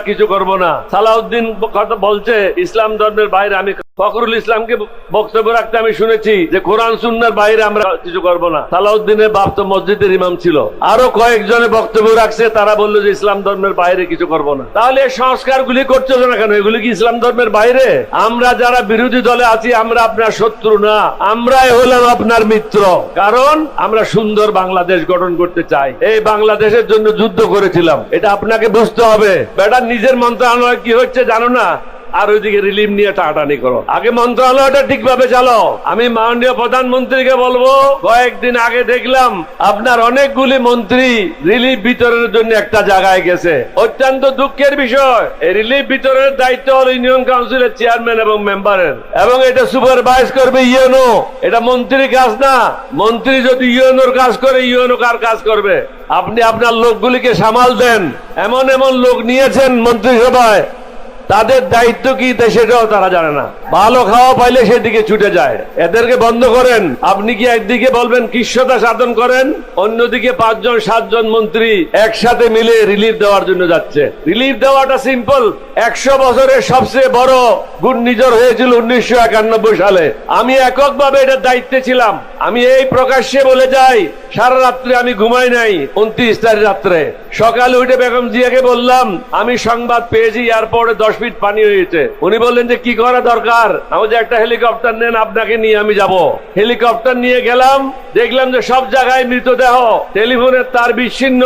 কিছু করব না। সালাউদ্দিন কথা বলছে ইসলাম ধর্মের বাইরে। আমি ফখরুল ইসলামকে বক্তব্য রাখতে আমি শুনেছি যে কোরআন সুন্নাহর বাইরে আমরা কিছু করব না। সালাউদ্দিনের বাপ তো মসজিদের ইমাম ছিল। আরো কয়েকজনে বক্তব্য রাখছে, তারা বললো যে ইসলাম ধর্মের বাইরে কিছু করব না। তাহলে এই সংস্কারগুলি করছো না কেন? এগুলি কি ইসলাম ধর্মের বাইরে? আমরা যারা বিরোধী দলে আছি আমরা আপনার শত্রু না, আমরাই হলাম আপনার মিত্র। কারণ আমরা সুন্দর বাংলাদেশ গঠন করতে চাই। এই বাংলাদেশের জন্য যুদ্ধ করেছিলাম, এটা আপনাকে বুঝতে হবে। বেটা নিজের মন্ত্রণালয় কি হচ্ছে জানো না, আর ওইদিকে রিলিফ নিয়ে টাটানি করো। আগে মন্ত্রণালয়টা ঠিকভাবে চালাও। আমি মাননীয় প্রধানমন্ত্রীকে বলবো, কয়েকদিন আগে দেখলাম আপনার অনেকগুলি মন্ত্রী রিলিফ বিতরণের জন্য একটা জায়গায় গেছে। অত্যন্ত দুঃখের বিষয়, এই রিলিফ বিতরণের দায়িত্ব হল ইউনিয়ন কাউন্সিলের চেয়ারম্যান এবং মেম্বারের, এবং এটা সুপারভাইজ করবে ইউএনও। এটা মন্ত্রীর কাজ না। মন্ত্রী যদি ইউএনওর কাজ করে, ইউএনও কার কাজ করবে? আপনি আপনার লোকগুলিকে সামাল দেন। এমন এমন লোক নিয়েছেন মন্ত্রিসভায়, তাদের দায়িত্ব কি সেটাও তারা জানে না। ভালো খাওয়া পাইলে সেদিকে ছুটে যায়। এদেরকে বন্ধ করেন। আপনি কি একদিকে বলবেন কৃষ্ণতা সাধন করেন, অন্যদিকে 5 জন 7 জন মন্ত্রী একসাথে মিলে রিলিফ দেওয়ার জন্য যাচ্ছে। রিলিফ দেওয়াটা সিম্পল। 100 বছরের সবচেয়ে বড় ঘূর্ণিঝড় হয়েছিল 1991 সালে। আমি এককভাবে এটার দায়িত্বে ছিলাম। আমি এই প্রকাশ্যে বলে যাই, সারা রাত্রে আমি ঘুমাই নাই। 29 তারিখ রাত্রে সকালে উঠে বেগম জিয়াকে বললাম আমি সংবাদ পেয়েছি এয়ারপোর্টে 10 ফিট পানি হয়েছে। উনি বললেন যে কি করা দরকার? আমাদের একটা হেলিকপ্টার নেন, আপনাকে নিয়ে আমি যাব। হেলিকপ্টার নিয়ে গেলাম, দেখলাম যে সব জায়গায় মৃতদেহ, টেলিফোনের তার বিচ্ছিন্ন,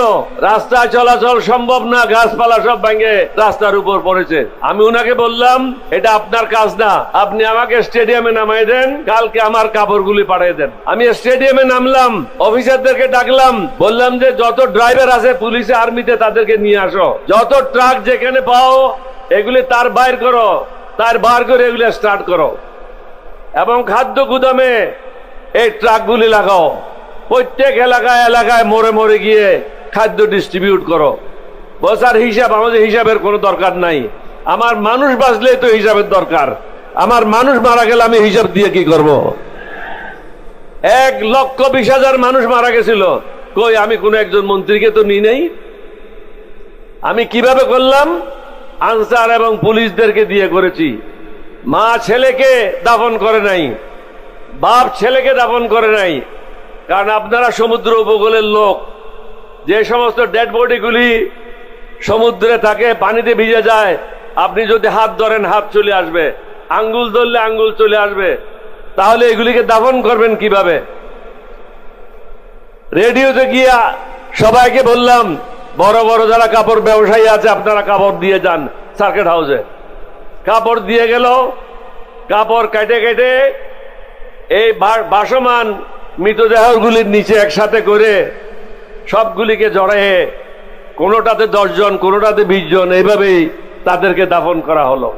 রাস্তায় চলাচল সম্ভব না, গাছপালা সব ভেঙে রাস্তার উপর পড়েছে। আমি উনাকে বললাম এটা আপনার কাজ না, আপনি আমাকে স্টেডিয়ামে নামাই দেন, কালকে আমার কাপড়গুলি পাঠিয়ে দেন। আমি স্টেডিয়ামে নামলাম, অফিসারদেরকে ডাকলাম, বললাম যে যত ড্রাইভার আছে পুলিশে আর্মিতে তাদেরকে নিয়ে আসো, যত ট্রাক যেখানে পাও এগুলি তার বাইর করো, তার বার করে এগুলি স্টার্ট করো, এবং খাদ্য গুদামে এই ট্রাকগুলি লাগাও। প্রত্যেক এলাকায় এলাকায় মোড়ে মোড়ে গিয়ে খাদ্য ডিস্ট্রিবিউট করো। বসার হিসাব, আমাদের হিসাবের কোনো দরকার নাই। আমার মানুষ বাঁচলেই তো হিসাবের দরকার। আমার মানুষ মারা গেলে আমি হিসাব দিয়ে কি করব? 1,20,000 মানুষ মারা গেছিল, কই আমি কোন একজন মন্ত্রীকে তো নিই নাই। আমি কিভাবে করলাম? আনসার এবং পুলিশদেরকে দিয়ে করেছি। মা ছেলেকে দাফন করে নাই, বাপ ছেলেকে দাফন করে নাই। কারণ আপনারা সমুদ্র উপকূলের লোক, যে সমস্ত ডেড বডিগুলি সমুদ্রে থাকে, পানিতে ভিজে যায়, আপনি যদি হাত ধরেন হাত চলে আসবে, আঙ্গুল ধরলে আঙ্গুল চলে আসবে, তাহলে এগুলিকে দাফন করবেন কিভাবে? রেডিওতে গিয়া সবাইকে বললাম, বড় বড় যারা কাপড় ব্যবসায়ী আছে আপনারা কাপড় দিয়ে যান সার্কিট হাউসে। কাপড় দিয়ে গেল, কাপড় কেটে কেটে এই ভাসমান মৃতদেহগুলির নিচে একসাথে করে সবগুলিকে জড়ায়ে, কোনোটাতে 10 জন, কোনোটাতে 20 জন, এইভাবেই তাদেরকে দাফন করা হলো।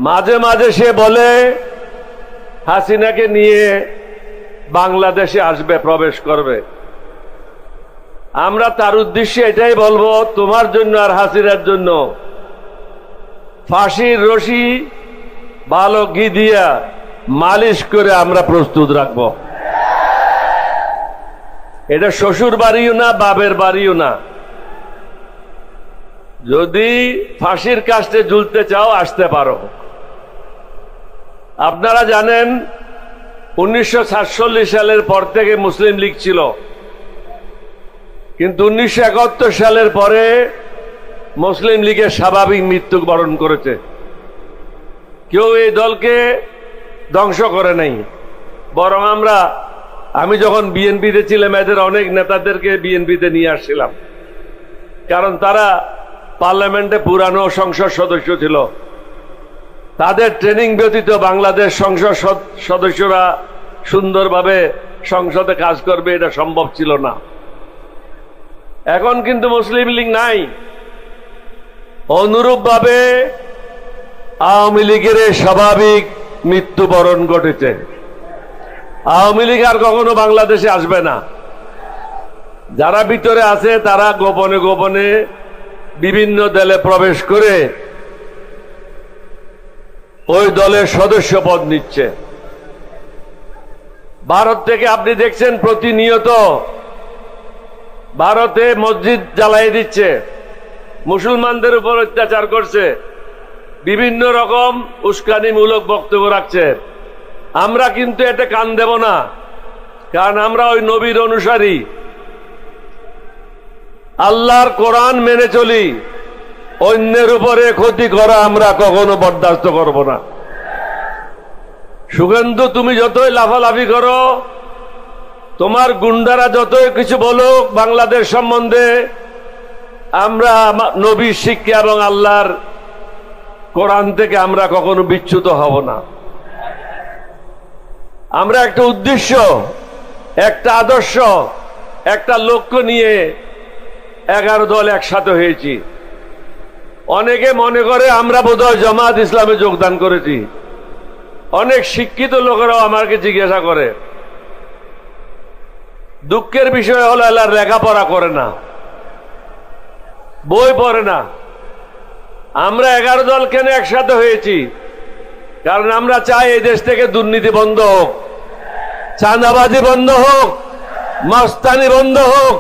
মাঝে মাঝে সে বলে হাসিনাকে নিয়ে বাংলাদেশে আসবে, প্রবেশ করবে। আমরা তার উদ্দেশ্যে এটাই বলবো, তোমার জন্য আর হাসিনার জন্য ফাঁসির রশি ভালো ঘি দিয়া মালিশ করে আমরা প্রস্তুত রাখব। এটা শ্বশুর বাড়িও না, বাপের বাড়িও না। যদি ফাঁসির কাস্টে ঝুলতে চাও আসতে পারো। আপনারা জানেন 1947 সালের পর থেকে মুসলিম লীগ ছিল, কিন্তু 1971 সালের পরে মুসলিম লীগের স্বাভাবিক মৃত্যুবরণ করেছে। কেউ এই দলকে ধ্বংস করে নাই, বরং আমি যখন বিএনপিতে ছিলাম এদের অনেক নেতাদেরকে বিএনপিতে নিয়ে আসছিলাম, কারণ তারা পার্লামেন্টে পুরানো সংসদ সদস্য ছিল। তাদের ট্রেনিং ব্যতীত বাংলাদেশ সংসদ সদস্যরা সুন্দরভাবে সংসদে কাজ করবে এটা সম্ভব ছিল না। এখন কিন্তু মুসলিম লীগ নাই। অনুরূপভাবে আওয়ামী লীগের স্বাভাবিক মৃত্যুবরণ ঘটেছে। আওয়ামী লীগ আর কখনো বাংলাদেশে আসবে না। যারা ভিতরে আছে তারা গোপনে গোপনে বিভিন্ন দলে প্রবেশ করে ওই দলের সদস্য পদ নিচ্ছে। ভারত থেকে আপনি দেখছেন প্রতিনিয়ত ভারতে মসজিদ জ্বালাই দিচ্ছে, মুসলমানদের উপর অত্যাচার করছে, বিভিন্ন রকম উস্কানিমূলক বক্তব্য রাখছে। আমরা কিন্তু এতে কান দেব না, কারণ আমরা ওই নবীর অনুসারী, আল্লাহর কোরআন মেনে চলি। অন্যের উপরে ক্ষতি করা আমরা কখনো বরদাস্ত করব না। সুগন্ধু, তুমি যতই লাফালাফি করো, তোমার গুন্ডারা যতই কিছু বলুক বাংলাদেশ সম্বন্ধে, আমরা নবীর শিক্ষা এবং আল্লাহর কোরআন থেকে আমরা কখনো বিচ্যুত হব না। আমরা একটা উদ্দেশ্য, একটা আদর্শ, একটা লক্ষ্য নিয়ে 11 দল একসাথে হয়েছি। অনেকে মনে করে আমরা বোধহয় জামাত ইসলামে যোগদান করেছি। অনেক শিক্ষিত লোকেরাও আমাকে জিজ্ঞাসা করে। দুঃখের বিষয় হলো এরা লেখাপড়া করে না, বই পড়ে না। আমরা 11 দল কেন একসাথে হয়েছি? কারণ আমরা চাই এই দেশ থেকে দুর্নীতি বন্ধ হোক, চাঁদাবাজি বন্ধ হোক, মাস্তানি বন্ধ হোক,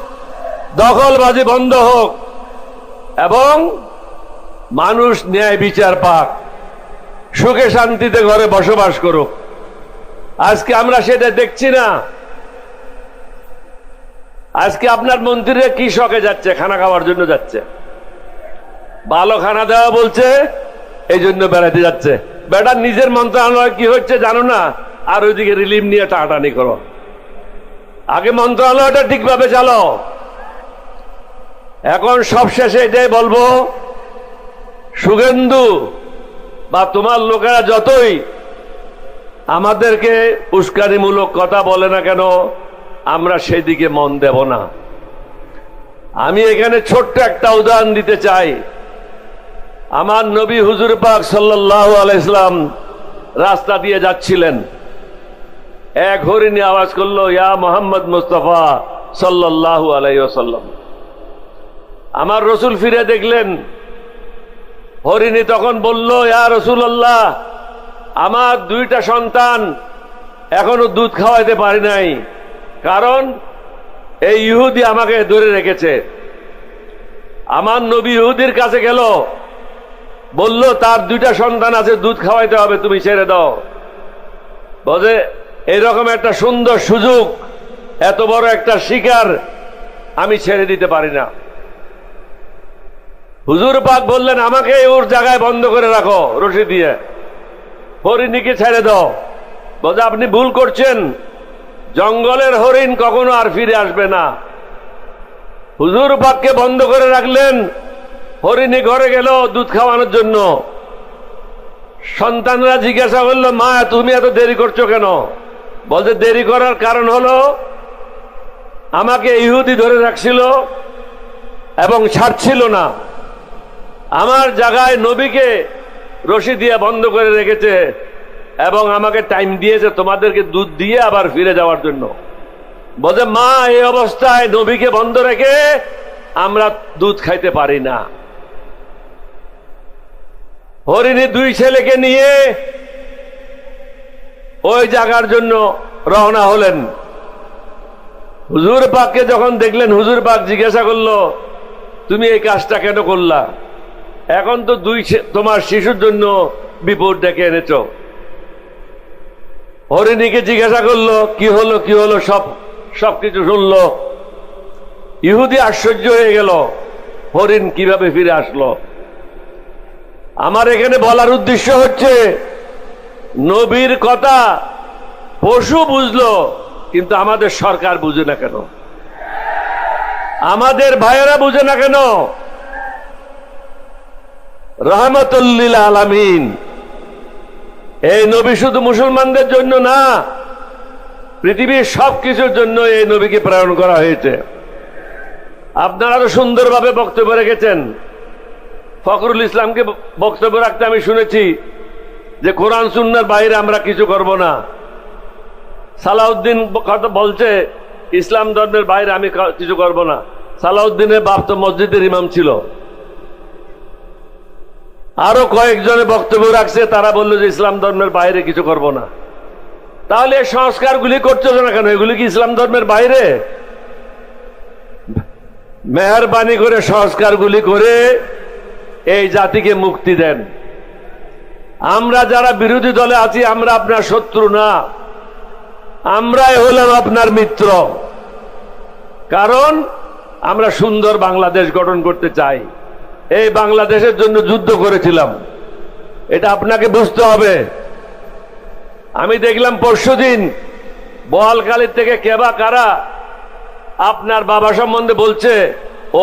দখলবাজি বন্ধ হোক, এবং মানুষ ন্যায় বিচার পাক, সুখে শান্তিতে ঘরে বসবাস করুক। আজকে আমরা সেটা দেখছি না। আজকে আপনার মন্ত্রীরা কি শখে যাচ্ছে? খানা খাওয়ার জন্য যাচ্ছে, ভালো খানা দেওয়া বলছে, এই জন্য বেড়াতে যাচ্ছে। বেটা নিজের মন্ত্রণালয় কি হচ্ছে জানো না, আর ওইদিকে রিলিফ নিয়ে টাটানি করো। আগে মন্ত্রণালয়টা ঠিকভাবে চালাও। এখন সবশেষে এটাই বলবো, সুগন্ধু বা তোমার লোকেরা যতই আমাদেরকে উস্কানিমূলক কথা বলে না কেন, আমরা সেদিকে মন দেব না। আমি এখানে ছোট্ট একটা উদাহরণ দিতে চাই। আমার নবী হুজুর পাক সাল্লাল্লাহু আলাইহি সাল্লাম রাস্তা দিয়ে যাচ্ছিলেন, এক হরিণী আওয়াজ করলো, ইয়া মুহাম্মদ মুস্তাফা সাল্লাল্লাহু আলাইহি ওয়াসাল্লাম। আমার রসুল ফিরে দেখলেন, হরিণী তখন বলল, ইয়া রাসূলুল্লাহ, আমার 2টা সন্তান এখনো দুধ খাওয়াইতে পারি নাই, কারণ এই ইহুদি আমাকে ধরে রেখেছে। আমার নবী ইহুদির কাছে গেল, বলল তার 2টা সন্তান আছে, দুধ খাওয়াইতে হবে, তুমি ছেড়ে দাও। বলে এরকম একটা সুন্দর সুযোগ, এত বড় একটা শিকার আমি ছেড়ে দিতে পারি না। হুজুর পাক বললেন, আমাকে ওর জায়গায় বন্ধ করে রাখো রশি দিয়ে, হরিণীকে ছেড়ে দাও। বলে আপনি ভুল করছেন, জঙ্গলের হরিণ কখনো আর ফিরে আসবে না। হুজুর পাককে বন্ধ করে রাখলেন, হরিণী ঘরে গেল দুধ খাওয়ানোর জন্য। সন্তানরা জিজ্ঞাসা করলো, মা তুমি এত দেরি করছো কেন? বলতে দেরি করার কারণ হলো আমাকে ইহুদি ধরে রাখছিল এবং ছাড়ছিল না। আমার জায়গায় নবীকে রশি দিয়ে বন্ধ করে রেখেছে এবং আমাকে টাইম দিয়েছে তোমাদেরকে দুধ দিয়ে আবার ফিরে যাওয়ার জন্য। বলে মা, এই অবস্থায় নবীকে বন্ধ রেখে আমরা দুধ খাইতে পারি না। হরিণী 2 ছেলেকে নিয়ে ওই জায়গার জন্য রওনা হলেন। হুজুর পাককে যখন দেখলেন, হুজুর পাক জিজ্ঞাসা করলো, তুমি এই কাজটা কেন করলা? এখন তো তোমার শিশুর জন্য বিপদ ডেকে এনেছ। হরিণীকে জিজ্ঞাসা করলো, কি হলো কি হলো, সবকিছু শুনলো। ইহুদি আশ্চর্য হয়ে গেল, হরিণ কিভাবে ফিরে আসলো। আমার এখানে বলার উদ্দেশ্য হচ্ছে, নবীর কথা পশু বুঝলো, কিন্তু আমাদের সরকার বুঝে না কেন? আমাদের ভাইয়েরা বুঝে না কেন? রহমতুল লিল আলামিন, এই নবী শুধু মুসলমানদের জন্য না, পৃথিবীর সবকিছুর জন্য এই নবীকে প্রেরণ করা হয়েছে। আপনারা তো সুন্দরভাবে বক্তব্য রেখেছেন। ফখরুল ইসলামকে বক্তব্য রাখতে আমি শুনেছি যে কোরআন সুন্নাহর বাইরে আমরা কিছু করব না। সালাউদ্দিন কথা বলছে, ইসলাম ধর্মের বাইরে আমি কিছু করব না। সালাউদ্দিনের বাপ তো মসজিদের ইমাম ছিল। আরো কয়েকজনে বক্তব্য রাখছে, তারা বললো যে ইসলাম ধর্মের বাইরে কিছু করব না। তাহলে এই সংস্কারগুলি করছো না কেন? এগুলি কি ইসলাম ধর্মের বাইরে? মেহরবানি করে সংস্কারগুলি করে এই জাতিকে মুক্তি দেন। আমরা যারা বিরোধী দলে আছি আমরা আপনার শত্রু না, আমরাই হলাম আপনার মিত্র। কারণ আমরা সুন্দর বাংলাদেশ গঠন করতে চাই, এই বাংলাদেশের জন্য যুদ্ধ করেছিলাম, এটা আপনাকে বুঝতে হবে। আমি দেখলাম পরশুদিন বোয়ালখালীর থেকে কেবা কারা আপনার বাবা সম্বন্ধে বলছে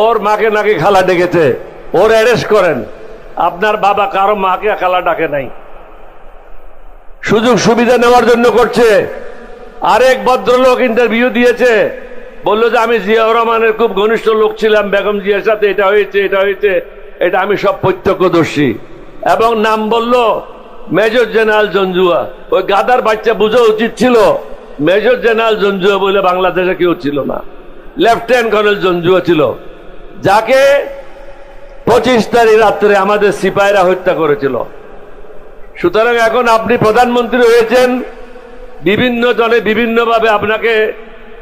ওর মাকে নাকি খালা ডেকেছে, ওর অ্যারেস্ট করেন। আপনার বাবা কারো মাকে খালা ডাকে নাই, সুযোগ সুবিধা নেওয়ার জন্য করছে। আরেক ভদ্রলোক ইন্টারভিউ দিয়েছে, বললো যে আমি জিয়াউর রহমানের খুব ঘনিষ্ঠ লোক ছিলাম, বেগম জিয়ার সাথে এটা হয়েছে এটা হয়েছে, এটা আমি সব প্রত্যক্ষদর্শী। এবং নাম বলল মেজর জেনারেল জঞ্জুয়া। ওই গাদার বাচ্চা বোঝা উচিত ছিল মেজর জেনারেল জঞ্জুয়া বলে বাংলাদেশে কেউ ছিল না, লেফটেন্যান্ট কর্নেল জঞ্জুয়া ছিল, যাকে 25 তারিখ রাত্রে আমাদের সিপাহীরা হত্যা করেছিল। সুতরাং এখন আপনি প্রধানমন্ত্রী হয়েছেন, বিভিন্ন জনে বিভিন্নভাবে আপনাকে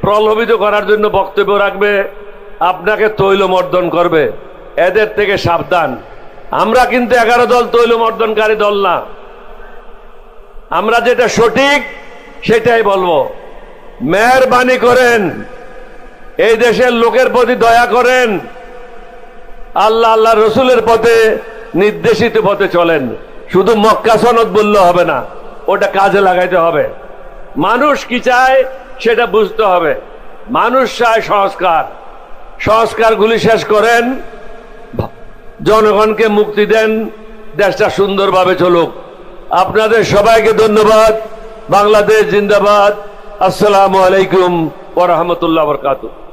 প্রলোভিত করার জন্য বক্তব্য রাখবে, আপনাকে তৈলমর্দন করবে, এদের থেকে সাবধান। আমরা কিন্তু 11 দল তৈলমর্দনকারী দল না, আমরা যেটা সঠিক সেটাই বলবো। মেহরবানি করেন, এই দেশের লোকের প্রতি দয়া করেন, আল্লাহ আল্লাহ রসুলের পথে নির্দেশিত পথে চলেন। শুধু মক্কা সনদ বললে হবে না, ওটা কাজে লাগাইতে হবে। মানুষ কি চায় সেটা বুঝতে হবে। মানুষ চায় সংস্কার, সংস্কারগুলি শেষ করেন, জনগণকে মুক্তি দেন, দেশটা সুন্দরভাবে চলুক। আপনাদের সবাইকে ধন্যবাদ। বাংলাদেশ জিন্দাবাদ। আসসালামু আলাইকুম ওয়া রাহমাতুল্লাহি ওয়া বারাকাতুহু।